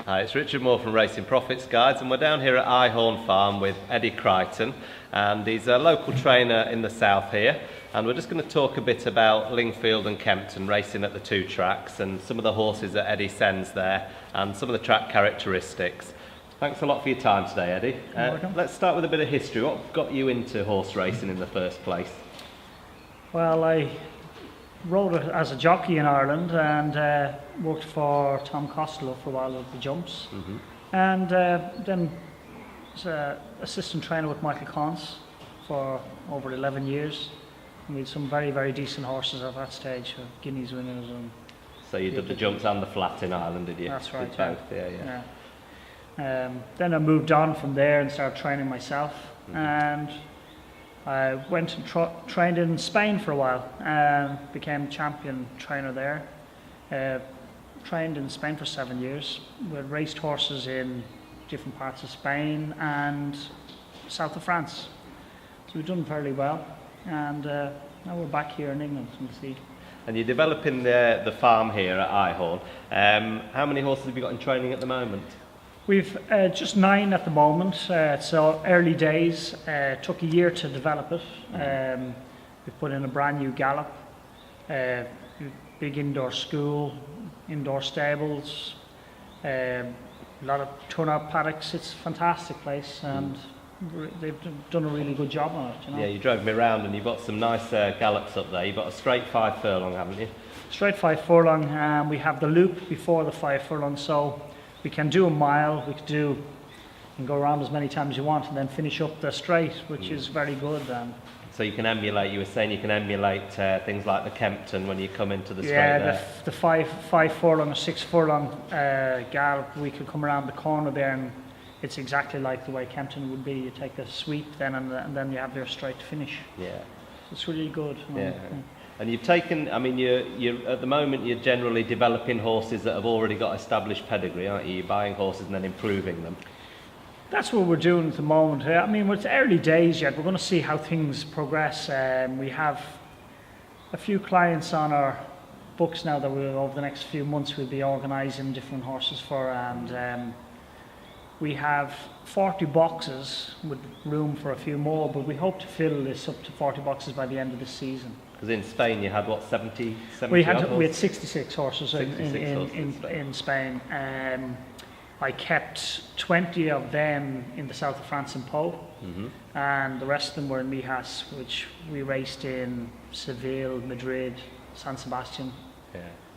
Hi, it's Richard Moore from Racing Profits Guides, and we're down here at Ihorn Farm with Eddie Creighton, and he's a local trainer in the south here, and we're just going to talk a bit about Lingfield and Kempton racing at the two tracks and some of the horses that Eddie sends there and some of the track characteristics. Thanks a lot for your time today, Eddie. Let's start with a bit of history. What got you into horse racing in the first place? Well, I rode as a jockey in Ireland and worked for Tom Costello for a while at the jumps, and then was an assistant trainer with Michael Cons for over 11 years. And we had some very, very decent horses at that stage, Guineas winners. And so you did the jumps and the flat in Ireland, did you? That's right. Did both, yeah. Then I moved on from there and started training myself, and I went and trained in Spain for a while and became champion trainer there. Trained in Spain for 7 years. We raced horses in different parts of Spain and south of France. So we've done fairly well, and now we're back here in England in the seed. And you're developing the farm here at Ihorn. How many horses have you got in training at the moment? We've just 9 at the moment, so early days. Took a year to develop it. We've put in a brand new gallop, big indoor school, indoor stables, a lot of turnout paddocks. It's a fantastic place, and they've done a really good job on it. You know? Yeah, you drove me around and you've got some nice gallops up there. You've got a straight 5 furlong, haven't you? Straight 5 furlong, and we have the loop before the 5 furlong, so we can do a mile, we can go around as many times as you want and then finish up the straight, which is very good. So you can emulate, you were saying you can emulate things like the Kempton when you come into the straight there. Yeah, the 5 furlong or 6 furlong gallop, we could come around the corner there and it's exactly like the way Kempton would be. You take a sweep then and then you have your straight finish. Yeah. So it's really good. Yeah. And you've taken, I mean, you're at the moment you're generally developing horses that have already got established pedigree, aren't you? You're buying horses and then improving them. That's what we're doing at the moment. I mean, it's early days yet. We're going to see how things progress. We have a few clients on our books now that over the next few months we'll be organising different horses for, and we have 40 boxes with room for a few more, but we hope to fill this up to 40 boxes by the end of the season. Because in Spain you had what, 70 we had 66 horses 66 horses in Spain. I kept 20 of them in the south of France in Pau, and the rest of them were in Mijas, which we raced in Seville, Madrid, San Sebastian,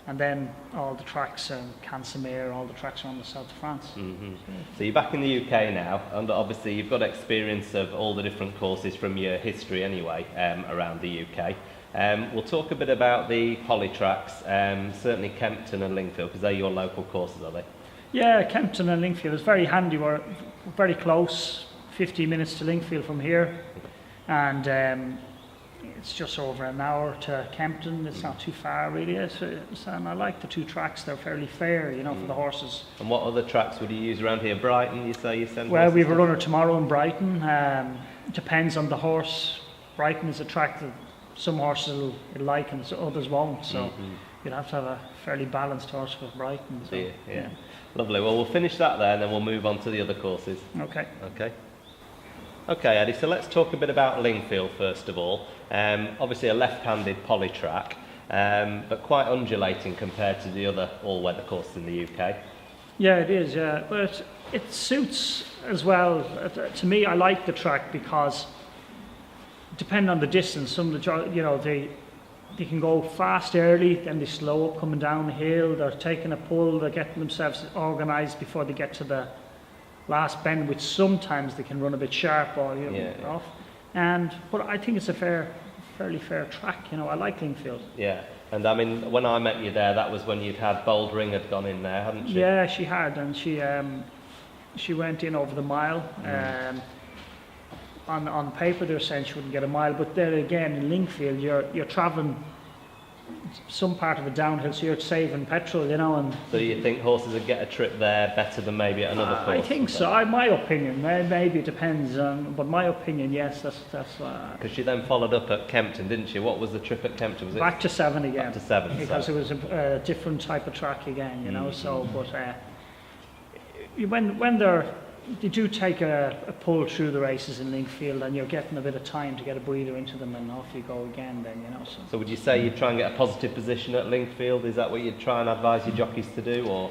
and then all the tracks, Cansemir, all the tracks around the south of France. So you're back in the UK now, and obviously you've got experience of all the different courses from your history anyway around the UK. We'll talk a bit about the poly tracks, certainly Kempton and Lingfield, because they're your local courses, are they? Yeah, Kempton and Lingfield is very handy. We're very close, 15 minutes to Lingfield from here, and it's just over an hour to Kempton. It's not too far really, and I like the two tracks. They're fairly fair, you know, for the horses. And what other tracks would you use around here? Brighton, you say you send? Well, we have a runner tomorrow in Brighton. Depends on the horse. Brighton is a track that some horses will like and others won't, so you'd have to have a fairly balanced horse for Brighton. So, yeah. Lovely. Well, we'll finish that there and then we'll move on to the other courses. Okay, Eddie, so let's talk a bit about Lingfield first of all. Obviously a left-handed poly track, but quite undulating compared to the other all-weather courses in the UK. Yeah, it is, but it suits as well. To me, I like the track because depending on the distance, some of the, they can go fast early, then they slow up coming down the hill, they're taking a pull, they're getting themselves organised before they get to the last bend, which sometimes they can run a bit sharp or off. But I think it's a fairly fair track, you know. I like Lingfield. Yeah, and I mean, when I met you there, that was when you'd had Bold Ring had gone in there, hadn't she? Yeah, she had, and she went in over the mile. On paper they're saying she wouldn't get a mile, but there again in Lingfield you're travelling some part of it downhill, so you're saving petrol, you know. And so you think horses would get a trip there better than maybe at another course? I think so. My opinion, maybe it depends, but my opinion, yes, that's. Because she then followed up at Kempton, didn't she? What was the trip at Kempton? Was it back to 7 again? Back to 7, because it was a different type of track again, you know. So, but when they do take a pull through the races in Lingfield, and you're getting a bit of time to get a breather into them, and off you go again then, you know. So would you say you'd try and get a positive position at Lingfield? Is that what you'd try and advise your jockeys to do, or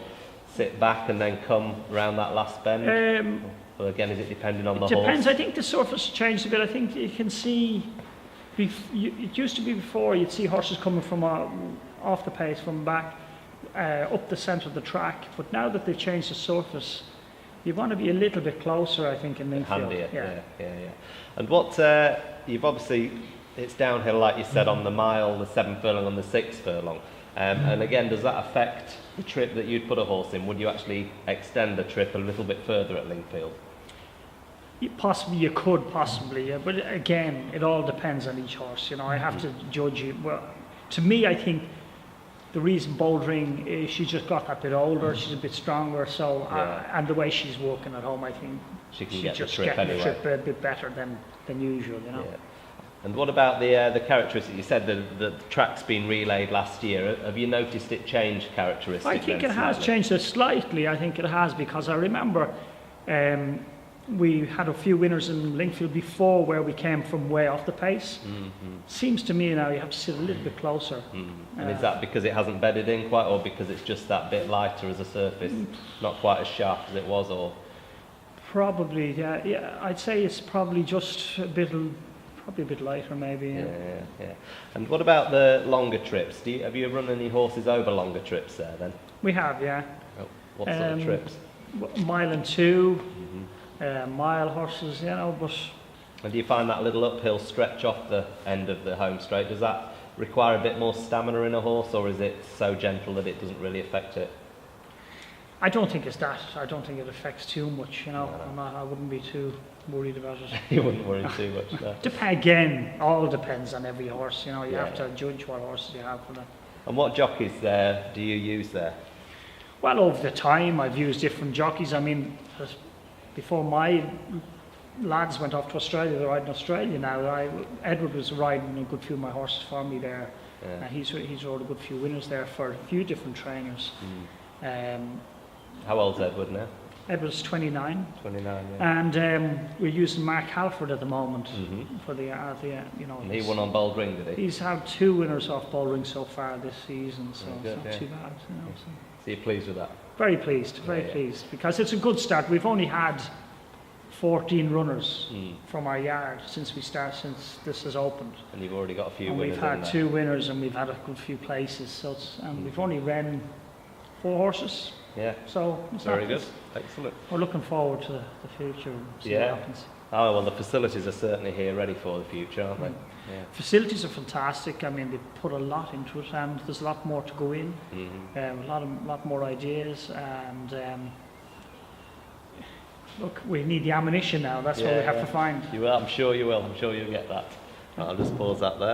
sit back and then come around that last bend? Well, again, is it depending on the horse? It depends. I think the surface changed a bit. I think you can see, it used to be before you'd see horses coming from off the pace from back up the centre of the track, but now that they've changed the surface, you want to be a little bit closer, I think, in Lingfield. Handier, yeah. And what, you've obviously, it's downhill, like you said, on the mile, the 7 furlong and the 6 furlong. And again, does that affect the trip that you'd put a horse in? Would you actually extend the trip a little bit further at Lingfield? Possibly, you could, possibly, yeah. But again, it all depends on each horse. You know, I have to judge it. Well, to me, I think the reason Bouldering is she's just got that bit older, she's a bit stronger, so and the way she's working at home, I think she can she's get just the trip getting anyway. the trip a bit better than usual, you know. Yeah. And what about the characteristics? You said that the track's been relayed last year. Have you noticed it change characteristics? I think it has changed it slightly. I think it has, because I remember we had a few winners in Lingfield before where we came from way off the pace. Seems to me now you have to sit a little bit closer. And is that because it hasn't bedded in quite, or because it's just that bit lighter as a surface, not quite as sharp as it was, or? Probably, yeah. I'd say it's probably just probably a bit lighter, maybe. Yeah. And what about the longer trips? Have you run any horses over longer trips there then? We have, yeah. Oh, what sort of trips? Mile and 2. Mile horses, you know, but... And do you find that little uphill stretch off the end of the home straight, does that require a bit more stamina in a horse, or is it so gentle that it doesn't really affect it? I don't think it's that. I don't think it affects too much, you know. No. I wouldn't be too worried about it. You wouldn't worry too much, no. Again, all depends on every horse, you know. You have to judge what horses you have for that. And what jockeys there do you use there? Well, over the time, I've used different jockeys. I mean, before my lads went off to Australia, they're riding Australia now. Edward was riding a good few of my horses for me there. Yeah. He's rode a good few winners there for a few different trainers. How old's Edward now? Edward's 29. 29, yeah. And we're using Mark Halford at the moment for the you know. And he won on Bouldering, did he? He's had 2 winners off Bouldering so far this season, so good, it's not too bad. You know, So you're pleased with that? Very pleased, very pleased, because it's a good start. We've only had 14 runners from our yard since this has opened. And you've already got a few and winners. We've had 2 winners, and we've had a good few places. So and we've only ran 4 horses. Yeah. So it's very good. Excellent. We're looking forward to the future and see what happens. Oh, well, the facilities are certainly here ready for the future, aren't they? Yeah. Facilities are fantastic. I mean, they put a lot into it, and there's a lot more to go in. A lot more ideas, and look, we need the ammunition now. That's what we have to find. You will. I'm sure you will. I'm sure you'll get that. I'll just pause that there.